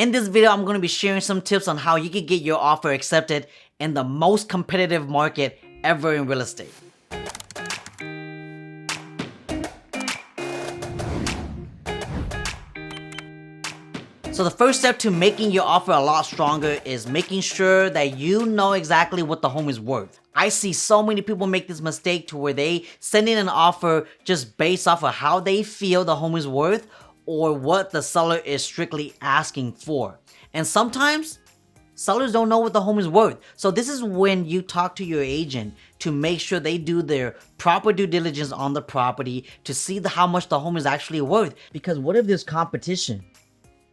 In this video, I'm going to be sharing some tips on how you can get your offer accepted in the most competitive market ever in real estate. So the first step to making your offer a lot stronger is making sure that you know exactly what the home is worth. I see so many people make this mistake to where they send in an offer just based off of how they feel the home is worth or what the seller is strictly asking for. And sometimes sellers don't know what the home is worth. So this is when you talk to your agent to make sure they do their proper due diligence on the property to see how much the home is actually worth. Because what if there's competition?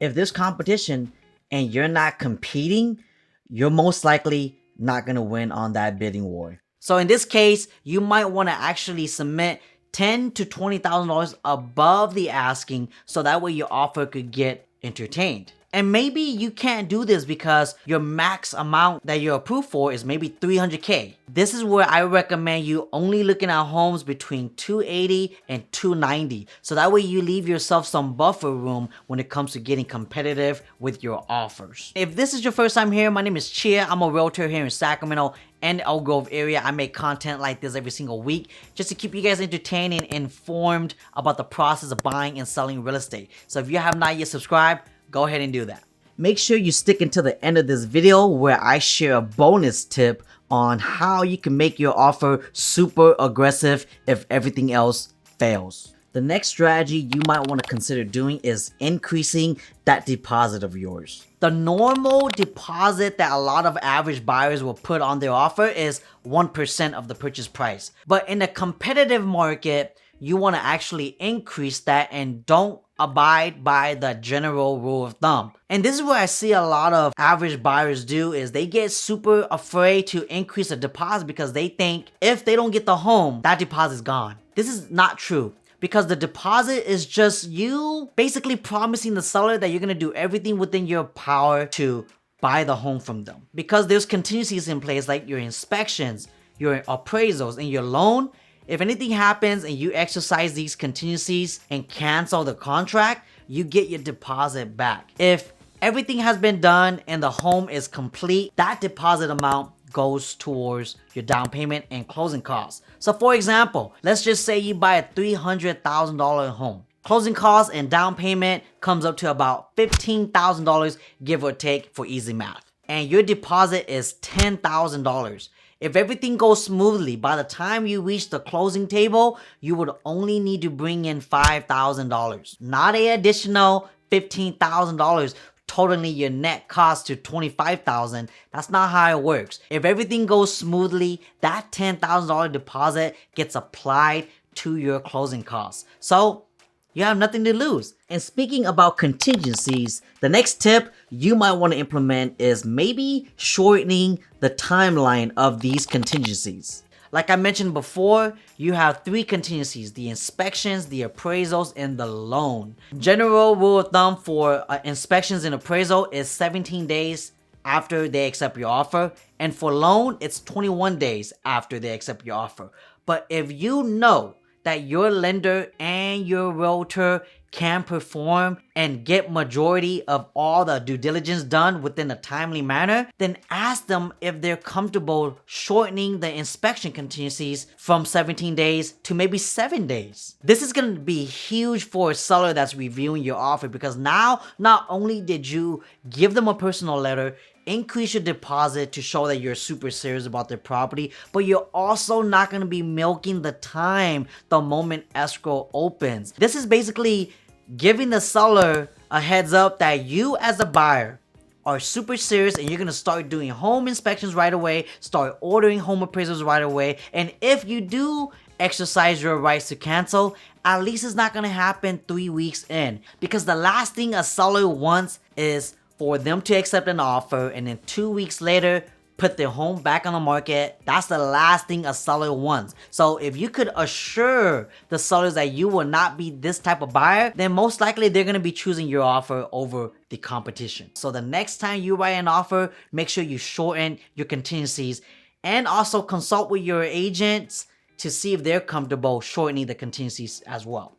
If there's competition and you're not competing, you're most likely not going to win on that bidding war. So in this case, you might want to actually submit $10,000 to $20,000 above the asking so that way your offer could get entertained. And maybe you can't do this because your max amount that you're approved for is maybe $300K. This is where I recommend you only looking at homes between $280 and $290. So that way you leave yourself some buffer room when it comes to getting competitive with your offers. If this is your first time here, my name is Chia. I'm a realtor here in Sacramento and Elk Grove area. I make content like this every single week just to keep you guys entertained and informed about the process of buying and selling real estate. So if you have not yet subscribed, go ahead and do that. Make sure you stick until the end of this video where I share a bonus tip on how you can make your offer super aggressive if everything else fails. The next strategy you might want to consider doing is increasing that deposit of yours. The normal deposit that a lot of average buyers will put on their offer is 1% of the purchase price. But in a competitive market, you want to actually increase that and don't abide by the general rule of thumb. And this is what I see a lot of average buyers do is they get super afraid to increase the deposit because they think if they don't get the home, that deposit is gone. This is not true because the deposit is just you basically promising the seller that you're going to do everything within your power to buy the home from them. Because there's contingencies in place like your inspections, your appraisals, and your loan. If anything happens and you exercise these contingencies and cancel the contract, you get your deposit back. If everything has been done and the home is complete, that deposit amount goes towards your down payment and closing costs. So for example, let's just say you buy a $300,000 home. Closing costs and down payment comes up to about $15,000, give or take, for easy math. And your deposit is $10,000. If everything goes smoothly, by the time you reach the closing table, you would only need to bring in $5,000, not an additional $15,000, totaling your net cost to $25,000. That's not how it works. If everything goes smoothly, that $10,000 deposit gets applied to your closing costs. So you have nothing to lose. And speaking about contingencies, the next tip you might want to implement is maybe shortening the timeline of these contingencies. Like I mentioned before, you have 3 contingencies: the inspections, the appraisals, and the loan. General rule of thumb for inspections and appraisal is 17 days after they accept your offer. And for loan, it's 21 days after they accept your offer. But if you know that your lender and your realtor can perform and get majority of all the due diligence done within a timely manner, then ask them if they're comfortable shortening the inspection contingencies from 17 days to maybe 7 days. This is going to be huge for a seller that's reviewing your offer because now not only did you give them a personal letter, increase your deposit to show that you're super serious about their property, but you're also not going to be milking the time the moment escrow opens. This is basically giving the seller a heads up that you as a buyer are super serious and you're going to start doing home inspections right away, start ordering home appraisals right away. And if you do exercise your rights to cancel, at least it's not going to happen 3 weeks in, because the last thing a seller wants is for them to accept an offer and then 2 weeks later put their home back on the market. That's the last thing a seller wants. So if you could assure the sellers that you will not be this type of buyer, then most likely they're going to be choosing your offer over the competition. So the next time you write an offer, make sure you shorten your contingencies and also consult with your agents to see if they're comfortable shortening the contingencies as well.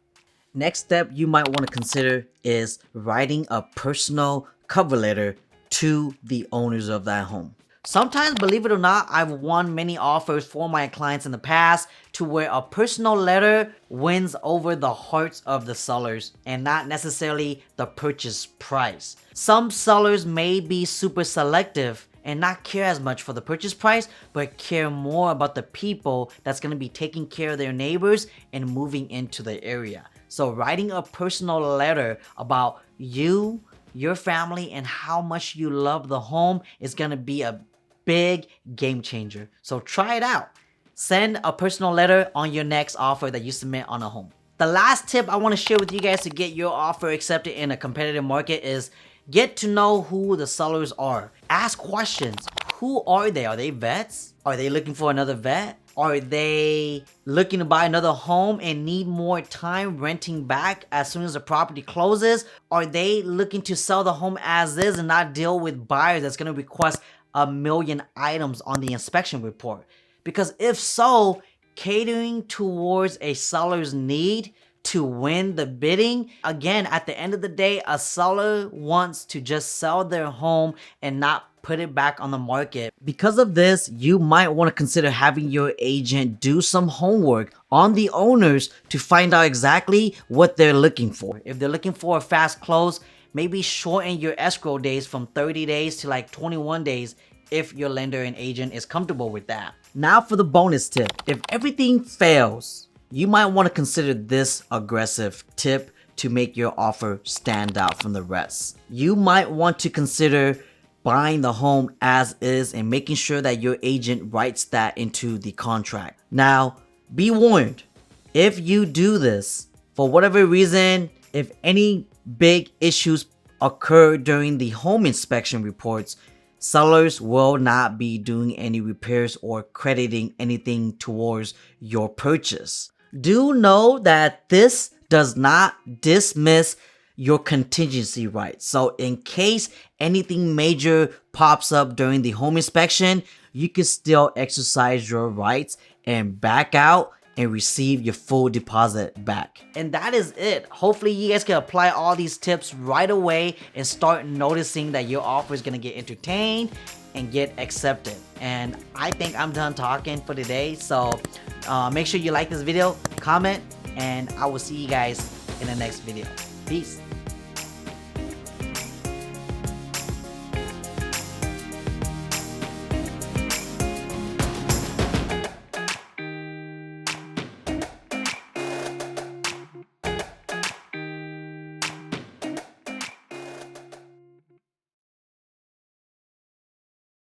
Next step you might want to consider is writing a personal cover letter to the owners of that home. Sometimes, believe it or not, I've won many offers for my clients in the past to where a personal letter wins over the hearts of the sellers and not necessarily the purchase price. Some sellers may be super selective and not care as much for the purchase price, but care more about the people that's going to be taking care of their neighbors and moving into the area. So writing a personal letter about you, your family, and how much you love the home is going to be a big game changer. So try it out. Send a personal letter on your next offer that you submit on a home. The last tip I want to share with you guys to get your offer accepted in a competitive market is get to know who the sellers are. Ask questions. Who are they? Are they vets? Are they looking for another vet? Are they looking to buy another home and need more time renting back as soon as the property closes? Are they looking to sell the home as is and not deal with buyers that's going to request a million items on the inspection report? Because if so, catering towards a seller's need to win the bidding, again, at the end of the day, a seller wants to just sell their home and not put it back on the market. Because of this, you might want to consider having your agent do some homework on the owners to find out exactly what they're looking for. If they're looking for a fast close, maybe shorten your escrow days from 30 days to like 21 days if your lender and agent is comfortable with that. Now for the bonus tip. If everything fails, you might want to consider this aggressive tip to make your offer stand out from the rest. You might want to consider buying the home as is and making sure that your agent writes that into the contract. Now, be warned, if you do this, for whatever reason, if any big issues occur during the home inspection reports, sellers will not be doing any repairs or crediting anything towards your purchase. Do know that this does not dismiss your contingency rights. So in case anything major pops up during the home inspection, you can still exercise your rights and back out and receive your full deposit back. And that is it. Hopefully you guys can apply all these tips right away and start noticing that your offer is going to get entertained and get accepted. And I think I'm done talking for today. So make sure you like this video, comment, and I will see you guys in the next video. Peace.